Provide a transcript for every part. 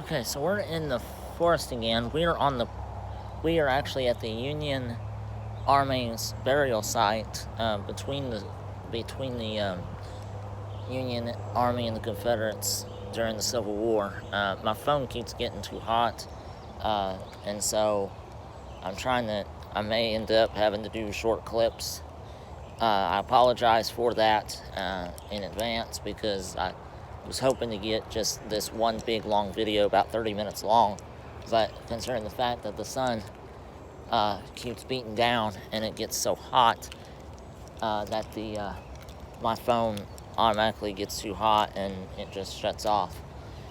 Okay, so we're in the forest again. We are actually at the Union Army's burial site between the Union Army and the Confederates during the Civil War. My phone keeps getting too hot, and so I may end up having to do short clips. I apologize for that in advance because I was hoping to get just this one big long video about 30 minutes long, but considering the fact that the sun keeps beating down and it gets so hot that my phone automatically gets too hot and it just shuts off.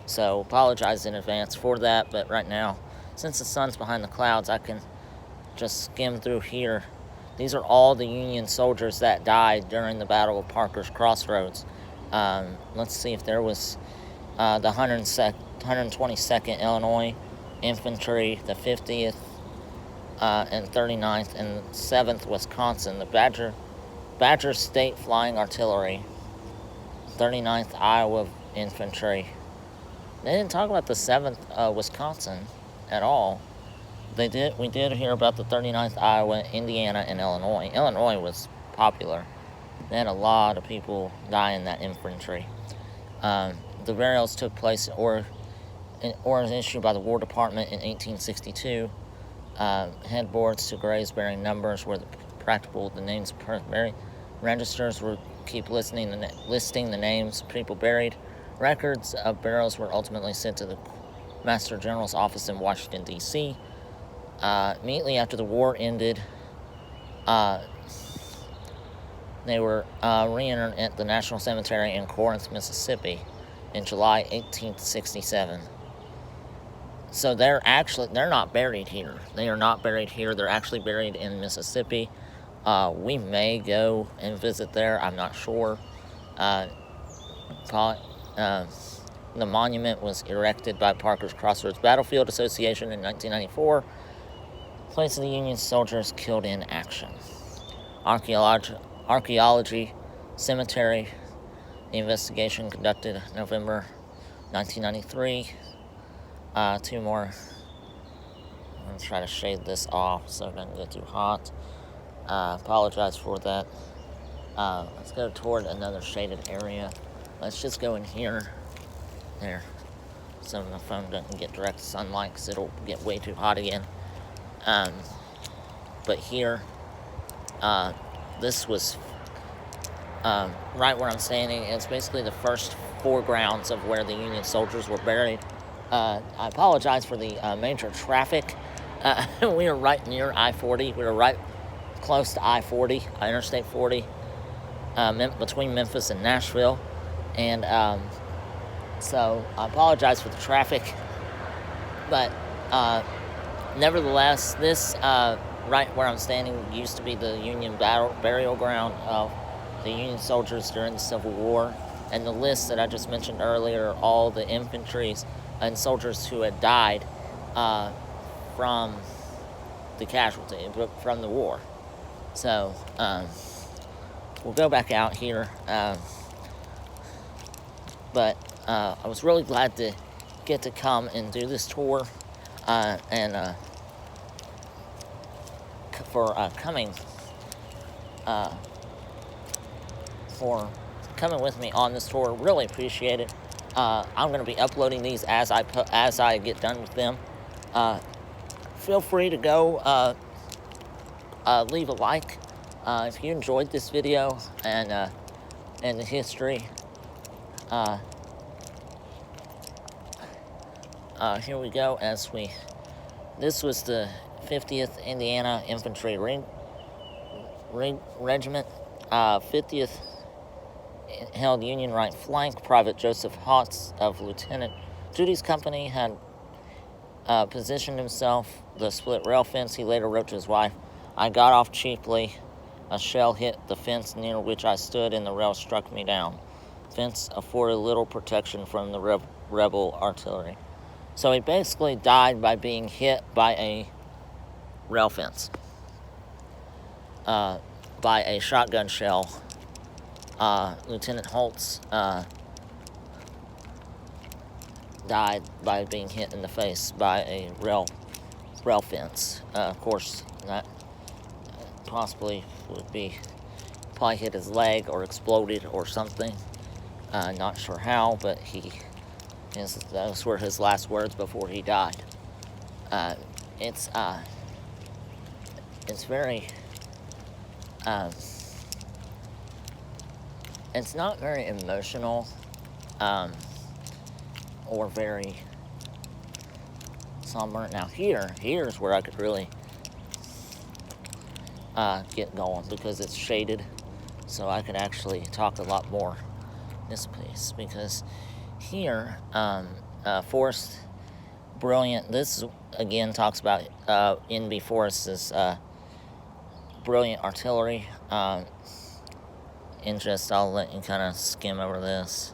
So apologize in advance for that, but right now, since the sun's behind the clouds, I can just skim through here. These are all the Union soldiers that died during the Battle of Parker's Crossroads. Let's see if there was the 122nd Illinois Infantry, the 50th and 39th and 7th Wisconsin, the Badger State Flying Artillery, 39th Iowa Infantry. They didn't talk about the 7th Wisconsin at all. We did hear about the 39th Iowa, Indiana, and Illinois. Illinois was popular. They had a lot of people die in that infantry. The burials took place or issued by the War Department in 1862. Headboards to graves bearing numbers were practicable. The names buried. Registers were keep listing the names of people buried. Records of burials were ultimately sent to the Master General's office in Washington, D.C. Immediately after the war ended, they were reinterred at the National Cemetery in Corinth, Mississippi in July 1867. So they're not buried here. They are not buried here. They're actually buried in Mississippi. We may go and visit there. I'm not sure. The monument was erected by Parker's Crossroads Battlefield Association in 1994. Place of the Union soldiers killed in action. Archaeology Cemetery. The investigation conducted November 1993. Two more. I'm going to try to shade this off so it doesn't get too hot. Apologize for that. Let's go toward another shaded area. Let's just go in here. There. So my phone doesn't get direct sunlight because it'll get way too hot again. But here, this was right where I'm standing. It's basically the first foregrounds of where the Union soldiers were buried. I apologize for the major traffic. We are right near I-40. We were right close to I-40, Interstate 40, between Memphis and Nashville. And so I apologize for the traffic. But nevertheless, this right where I'm standing used to be the Union burial ground of the Union soldiers during the Civil War. And the list that I just mentioned earlier are all the infantry and soldiers who had died from the casualty, from the war. So we'll go back out here. But I was really glad to get to come and do this tour and for coming with me on this tour. Really appreciate it. I'm going to be uploading these as I get done with them. Feel free to go leave a like if you enjoyed this video and the history. Here we go. This was the 50th Indiana Infantry Regiment. 50th held Union right flank. Private Joseph Hotz of Lieutenant Judy's company had positioned himself the split rail fence. He later wrote to his wife, "I got off cheaply. A shell hit the fence near which I stood and the rail struck me down. Fence afforded little protection from the rebel artillery." So he basically died by being hit by a rail fence, by a shotgun shell. Lieutenant Holtz died by being hit in the face by a rail fence. Of course, that possibly would be probably hit his leg or exploded or something. Not sure how, but those were his last words before he died. It's very, it's not very emotional, or very somber. Now here's where I could really get going, because it's shaded, so I could actually talk a lot more this piece, because here, Forrest, brilliant. This again talks about NB Forrest's brilliant artillery. I'll let you kind of skim over this.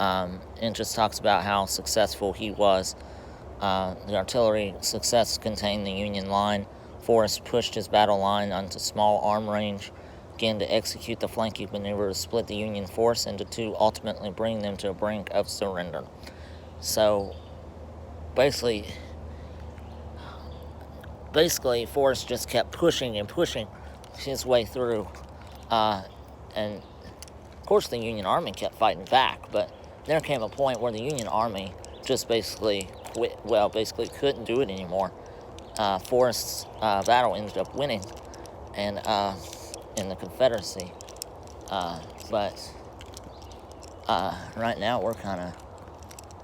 It just talks about how successful he was. The artillery success contained the Union line. Forrest pushed his battle line onto small arm range, began to execute the flanking maneuver to split the Union force into two, ultimately bringing them to a brink of surrender. So, basically, Forrest just kept pushing and pushing his way through, and of course the Union Army kept fighting back, but there came a point where the Union Army just basically quit, basically couldn't do it anymore. Forrest's battle ended up winning, and in the Confederacy, but right now we're kind of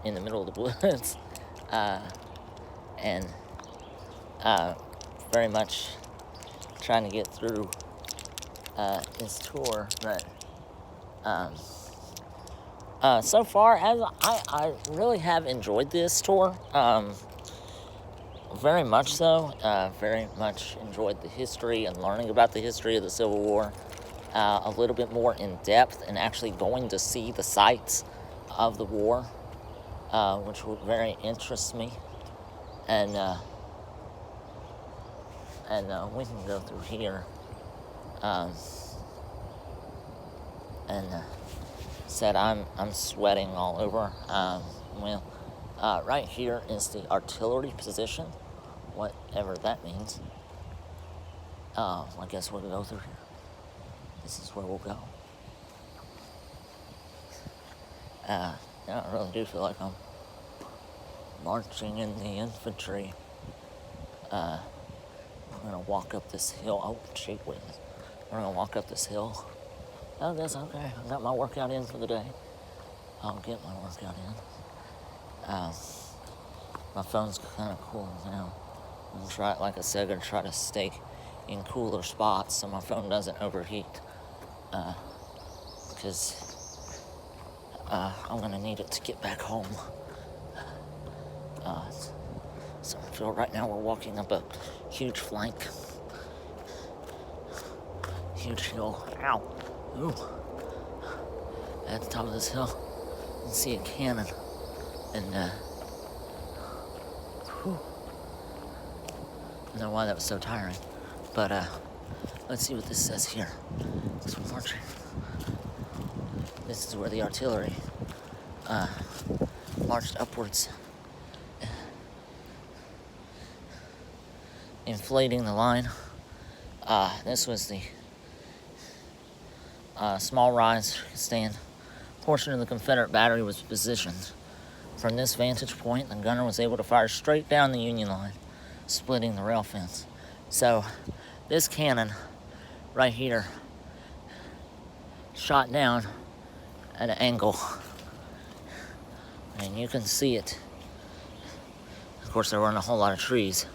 in the middle of the woods, and very much trying to get through this tour, but so far, as I really have enjoyed this tour, very much so. Very much enjoyed the history and learning about the history of the Civil War a little bit more in depth, and actually going to see the sites of the war, which very interests me. And we can go through here. Said I'm sweating all over. Right here is the artillery position, whatever that means. I guess we'll go through here. This is where we'll go. I really do feel like I'm marching in the infantry. We're gonna walk up this hill. Oh, gee whiz. We're gonna walk up this hill. Oh, that's okay. I got my workout in for the day. I'll get my workout in. My phone's kind of cool now. I'm trying, like I said, gonna try to stay in cooler spots so my phone doesn't overheat. Because I'm gonna need it to get back home. So right now we're walking up a huge flank. Huge hill. Ow. Ooh. At the top of this hill, you can see a cannon. And, whew. I don't know why that was so tiring. But, let's see what this says here. So we're marching. This is where the artillery, marched upwards. Inflating the line. This was the small rise stand portion of the Confederate battery was positioned. From this vantage point, the gunner was able to fire straight down the Union line, splitting the rail fence. So this cannon right here shot down at an angle, and you can see it. Of course, there weren't a whole lot of trees,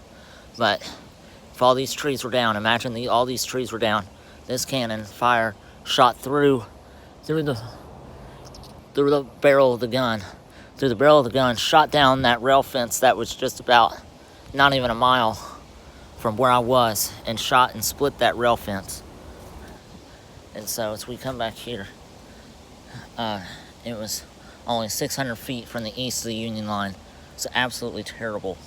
but if all these trees were down, imagine all these trees were down, this cannon fire shot through the barrel of the gun, shot down that rail fence that was just about not even a mile from where I was, and shot and split that rail fence. And so as we come back here, it was only 600 feet from the east of the Union line. It's absolutely terrible.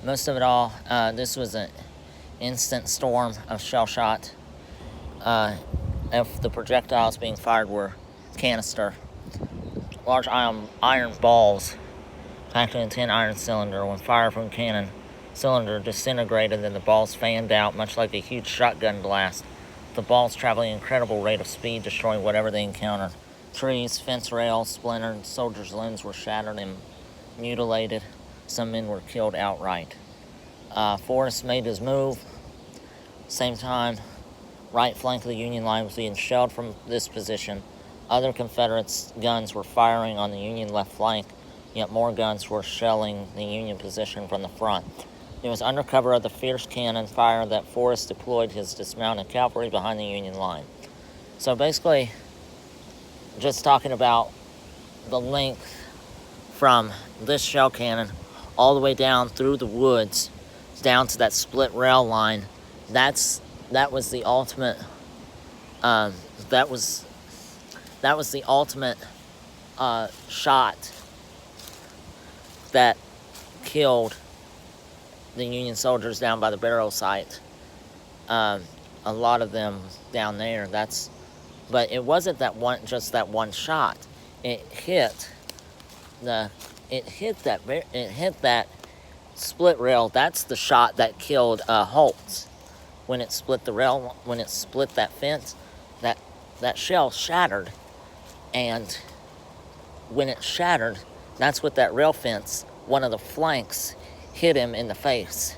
Most of it all, this was an instant storm of shell shot. If the projectiles being fired were canister large iron balls packed in a tin iron cylinder. When fired from cannon, cylinder disintegrated and the balls fanned out, much like a huge shotgun blast. The balls traveling at an incredible rate of speed, destroying whatever they encountered. Trees, fence rails splintered, soldiers' limbs were shattered and mutilated. Some men were killed outright. Forrest made his move. Same time, right flank of the Union line was being shelled from this position. Other Confederate guns were firing on the Union left flank, yet more guns were shelling the Union position from the front. It was under cover of the fierce cannon fire that Forrest deployed his dismounted cavalry behind the Union line. So basically, just talking about the length from this shell cannon all the way down through the woods, down to that split rail line, that was the ultimate. That was the ultimate shot that killed the Union soldiers down by the burial site. A lot of them down there. But it wasn't just that one shot. It hit that split rail. That's the shot that killed Holtz. When it split the rail, when it split that fence, that shell shattered, and when it shattered, that's what that rail fence, one of the flanks, hit him in the face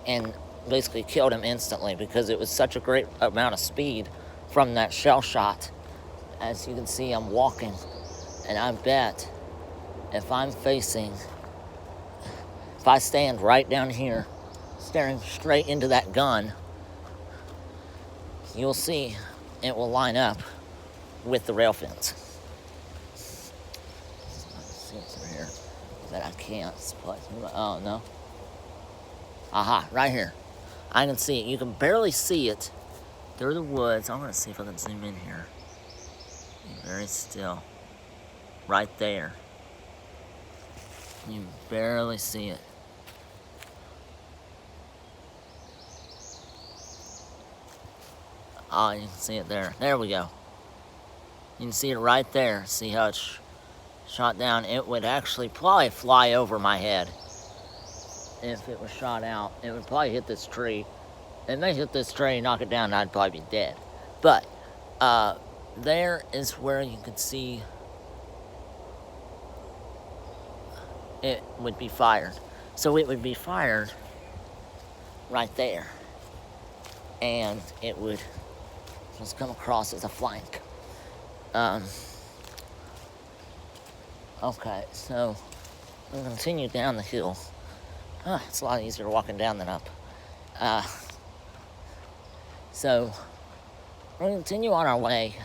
and basically killed him instantly, because it was such a great amount of speed from that shell shot. As you can see, I'm walking, and I bet if I stand right down here staring straight into that gun, you'll see it will line up with the rail fence. Let's see what's through here that I can't split. Oh, no. Aha, right here. I can see it. You can barely see it through the woods. I'm going to see if I can zoom in here. Very still. Right there. You barely see it. Oh, you can see it there. There we go. You can see it right there. See how it's shot down? It would actually probably fly over my head if it was shot out. It would probably hit this tree. It may hit this tree, knock it down, and I'd probably be dead. But there is where you can see it would be fired. So it would be fired right there, and it would just come across as a flank. Okay, so we'll continue down the hill. It's a lot easier walking down than up. So we're going to continue on our way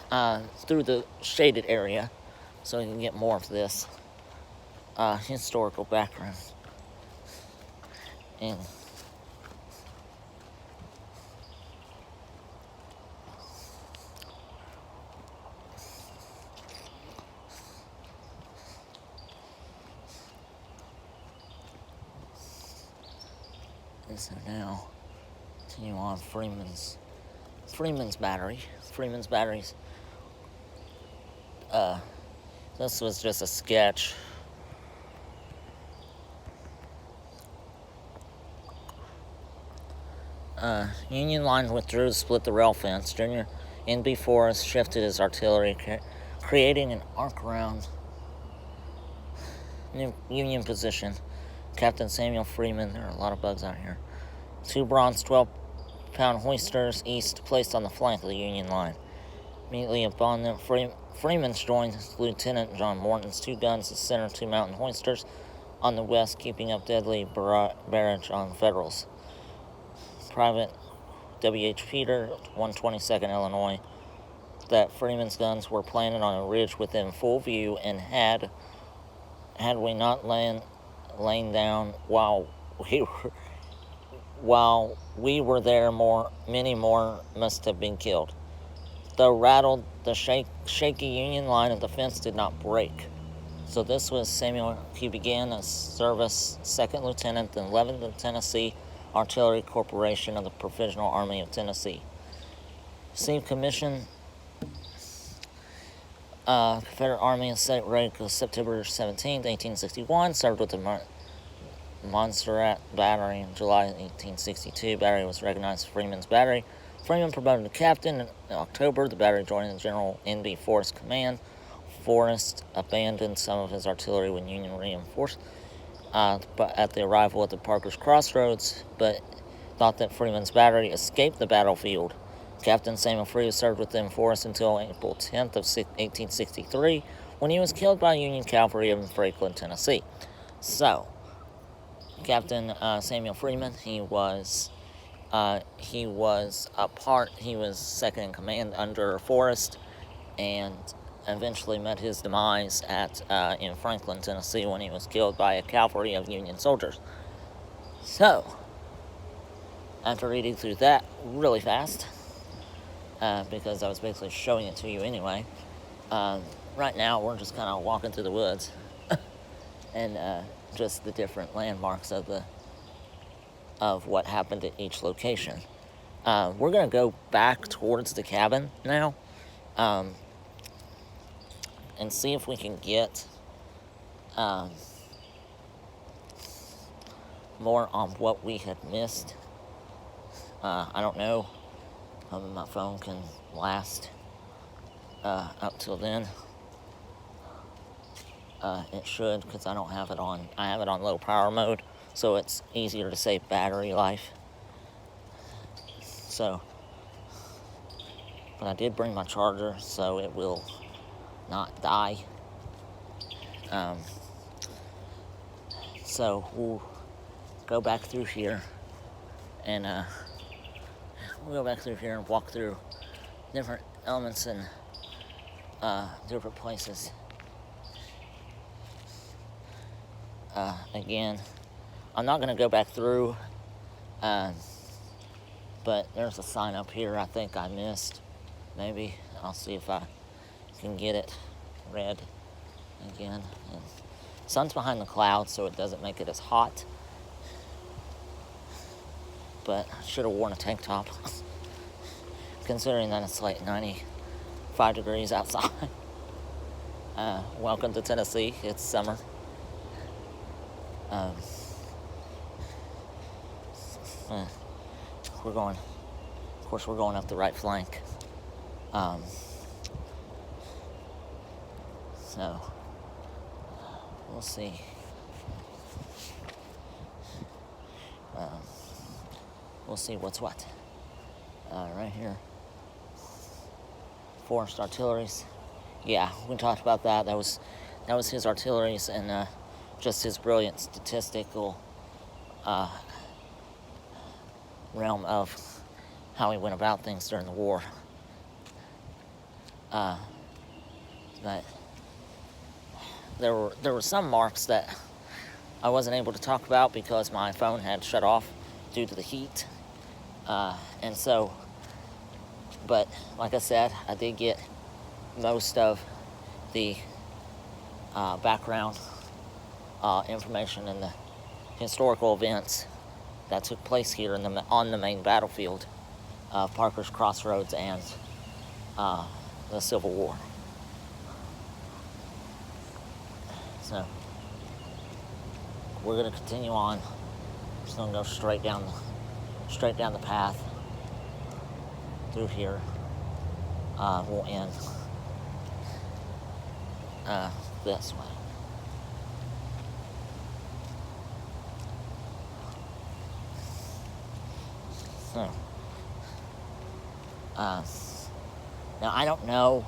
through the shaded area so we can get more of this historical background. And so now, continue on Freeman's battery. Freeman's batteries. This was just a sketch. Union line withdrew to split the rail fence. Junior N.B. Forrest shifted his artillery, creating an arc around Union position. Captain Samuel Freeman, there are a lot of bugs out here. 2 bronze 12-pound hoisters east placed on the flank of the Union line. Immediately upon them, Freeman joined Lieutenant John Morton's 2 guns at center, 2 mountain hoisters on the west, keeping up deadly barrage on Federals. Private W.H. Peter, 122nd Illinois, that Freeman's guns were planted on a ridge within full view, and had we not lain down while we were there, many more must have been killed. Though rattled, the shaky Union line of defense did not break. So this was Samuel. He began as service 2nd Lieutenant in 11th Tennessee Artillery Corporation of the Provisional Army of Tennessee. Received commission Confederate Army in State rank of September 17, 1861. Served with the Montserrat Battery in July 1862. Battery was recognized as Freeman's Battery. Freeman promoted to captain in October. The battery joined the General N.B. Forrest command. Forrest abandoned some of his artillery when Union reinforced but at the arrival at the Parker's Crossroads, but thought that Freeman's battery escaped the battlefield. Captain Samuel Freeman served with them Forrest until April 10th of 1863, when he was killed by Union cavalry in Franklin, Tennessee. So, Captain Samuel Freeman, he was second in command under Forrest, and eventually met his demise in Franklin, Tennessee, when he was killed by a cavalry of Union soldiers. So, after reading through that really fast, because I was basically showing it to you anyway, right now we're just kind of walking through the woods and just the different landmarks of what happened at each location. We're going to go back towards the cabin now and see if we can get more on what we had missed. I don't know if my phone can last up till then. It should, because I don't have it on. I have it on low power mode, so it's easier to save battery life. So, but I did bring my charger, so it will not die. So we'll go back through here and walk through different elements and different places. Again, I'm not going to go back through, but there's a sign up here I think I missed. Maybe I'll see if I can get it read again. And sun's behind the clouds, so it doesn't make it as hot. But I should have worn a tank top, considering that it's like 95 degrees outside. Welcome to Tennessee. It's summer. We're going up the right flank. So we'll see. We'll see what's what. Right here. Forrest Artilleries. Yeah, we talked about that. That was his artilleries and just his brilliant statistical realm of how he went about things during the war. But there were some marks that I wasn't able to talk about because my phone had shut off due to the heat. And so, but like I said, I did get most of the background information and the historical events that took place here on the main battlefield of Parker's Crossroads and the Civil War. So we're going to continue on. Just going to go straight down the path through here. We'll end this way. So, now I don't know.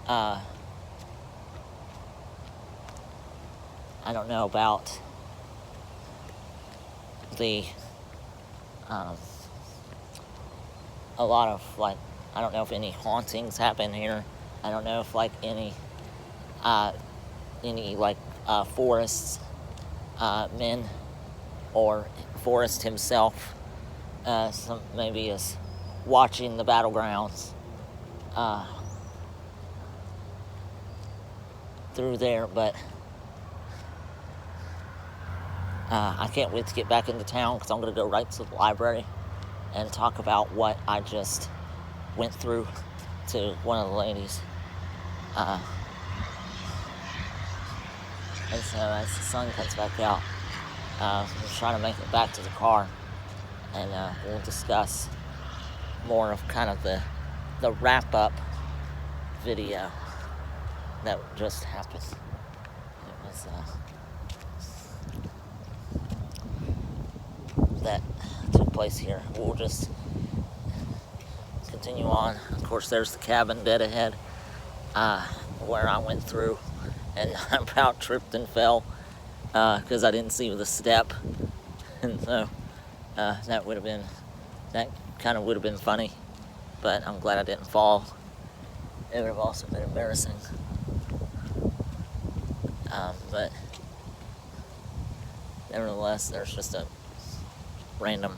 I don't know about the a lot of like, I don't know if any hauntings happen here. I don't know if like any Forrest's men or Forrest himself maybe is watching the battlegrounds through there, but I can't wait to get back into town because I'm going to go right to the library and talk about what I just went through to one of the ladies Uh, and so as the sun comes back out, I'm trying to make it back to the car, and we'll discuss more of kind of the wrap-up video that just happened. It was that took place here. We'll just continue on. Of course, there's the cabin dead ahead, where I went through, and I about tripped and fell because I didn't see the step, and so that kind of would have been funny, but I'm glad I didn't fall. It would have also been embarrassing. But nevertheless, there's just a random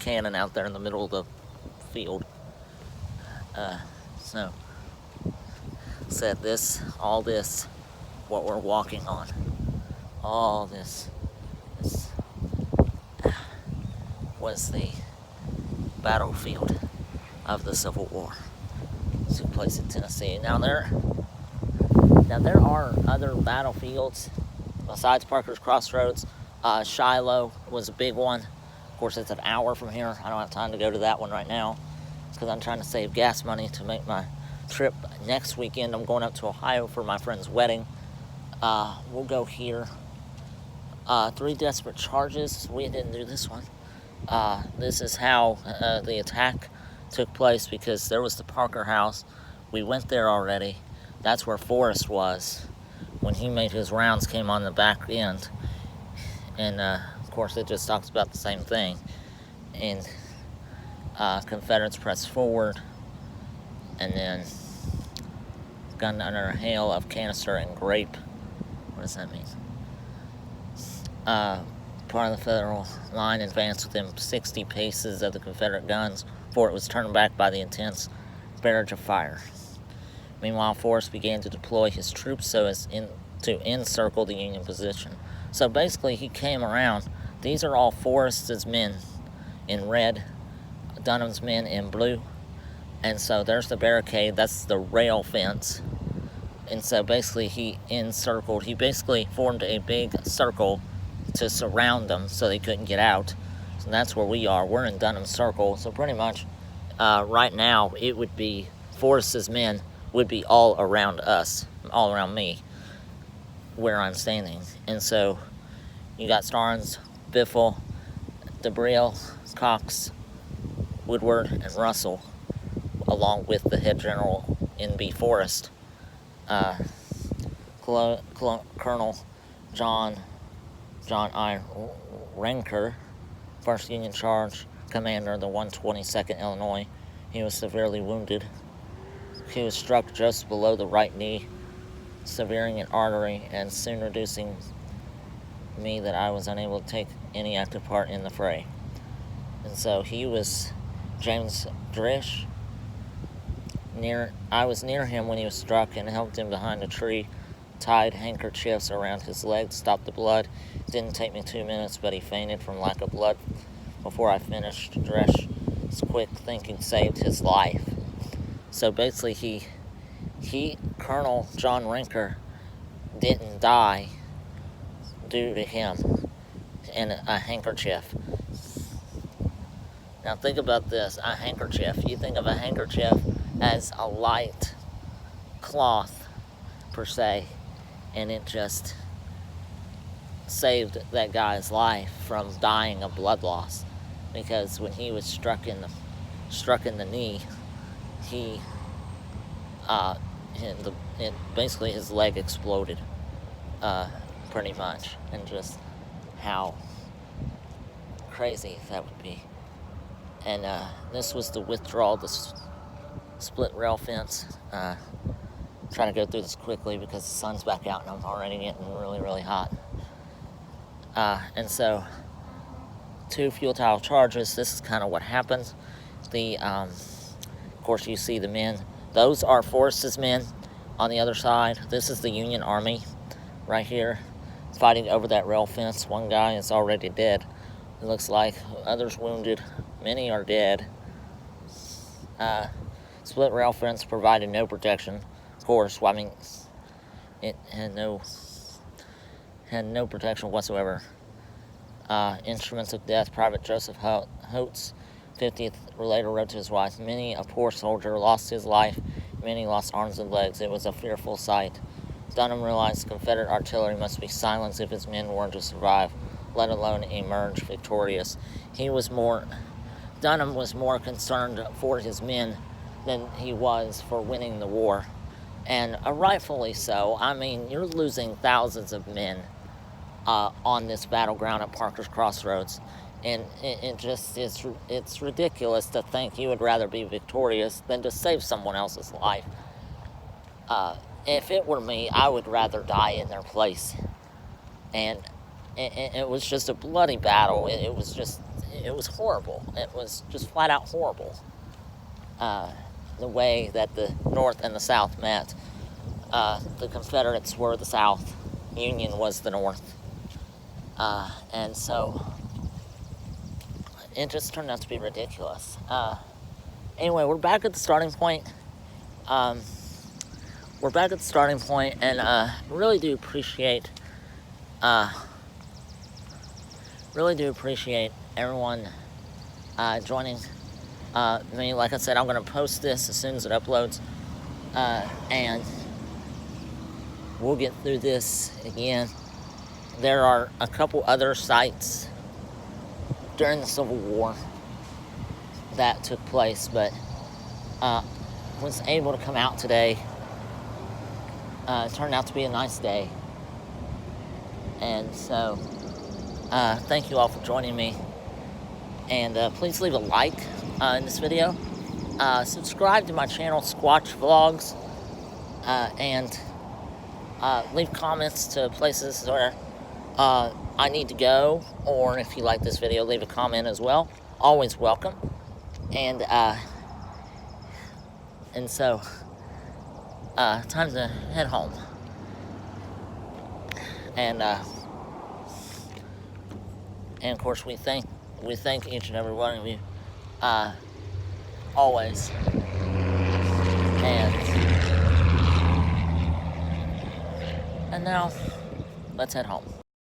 cannon out there in the middle of the field. So said all this, what we're walking on, all this was the battlefield of the Civil War. It took place in Tennessee. Now there are other battlefields besides Parker's Crossroads. Shiloh was a big one. Of course, it's an hour from here. I don't have time to go to that one right now because I'm trying to save gas money to make my trip next weekend. I'm going up to Ohio for my friend's wedding. We'll go here. 3 Desperate Charges. We didn't do this one. This is how the attack took place, because there was the Parker house. We went there already. That's where Forrest was when he made his rounds, came on the back end. And of course it just talks about the same thing. And Confederates pressed forward, and then gun under a hail of canister and grape. What does that mean? Part of the Federal line advanced within 60 paces of the Confederate guns before it was turned back by the intense barrage of fire. Meanwhile, Forrest began to deploy his troops so as to encircle the Union position. So basically, he came around. These are all Forrest's men in red, Dunham's men in blue. And so there's the barricade. That's the rail fence. And so basically, he basically formed a big circle to surround them so they couldn't get out. So that's where we are. We're in Dunham's circle. So pretty much right now, it would be Forrest's men would be all around us, all around me, where I'm standing. And so you got Starnes, Biffle, DeBriel, Cox, Woodward, and Russell, along with the head general, N.B. Forrest, Colonel John I. Renker, 1st Union Charge Commander of the 122nd Illinois. He was severely wounded. He was struck just below the right knee, severing an artery, and soon reducing me that I was unable to take any active part in the fray. And so he was James Drish. I was near him when he was struck and helped him behind a tree, tied handkerchiefs around his leg to stop the blood. It didn't take me 2 minutes, but he fainted from lack of blood before I finished. Dresh's quick thinking saved his life. So basically, Colonel John Renker, didn't die due to him and a handkerchief. Now think about this, a handkerchief. You think of a handkerchief as a light cloth, per se, and it just saved that guy's life from dying of blood loss, because when he was struck in the knee, basically his leg exploded, pretty much, and just how crazy that would be. And this was the withdrawal, the split rail fence. Trying to go through this quickly because the sun's back out and I'm already getting really, really hot. And so, 2 futile charges. This is kind of what happens. Of course, you see the men. Those are Forrest's men on the other side. This is the Union Army right here, fighting over that rail fence. One guy is already dead, it looks like. Others wounded. Many are dead. Split rail fence provided no protection, Of course, well, I mean, it had no protection whatsoever. Instruments of Death, Private Joseph Holtz, 50th later wrote to his wife, "Many a poor soldier lost his life, many lost arms and legs. It was a fearful sight. Dunham realized Confederate artillery must be silenced if his men were to survive, let alone emerge victorious. Dunham was more concerned for his men than he was for winning the war. And rightfully so. I mean, you're losing thousands of men on this battleground at Parker's Crossroads. And it's ridiculous to think you would rather be victorious than to save someone else's life. If it were me, I would rather die in their place. And it was just a bloody battle. It was horrible. It was just flat out horrible. The way that the North and the South met. The Confederates were the South. Union was the North. And so it just turned out to be ridiculous. Anyway, we're back at the starting point. And really do appreciate everyone joining me. Like I said, I'm going to post this as soon as it uploads, and we'll get through this again. There are a couple other sites during the Civil War that took place, but was able to come out today. It turned out to be a nice day, and so thank you all for joining me, and please leave a like in this video, subscribe to my channel Squatch Vlogs, and leave comments to places where I need to go, or if you like this video, leave a comment as well. Always welcome. And so time to head home. And of course we thank each and every one of you always. And now let's head home.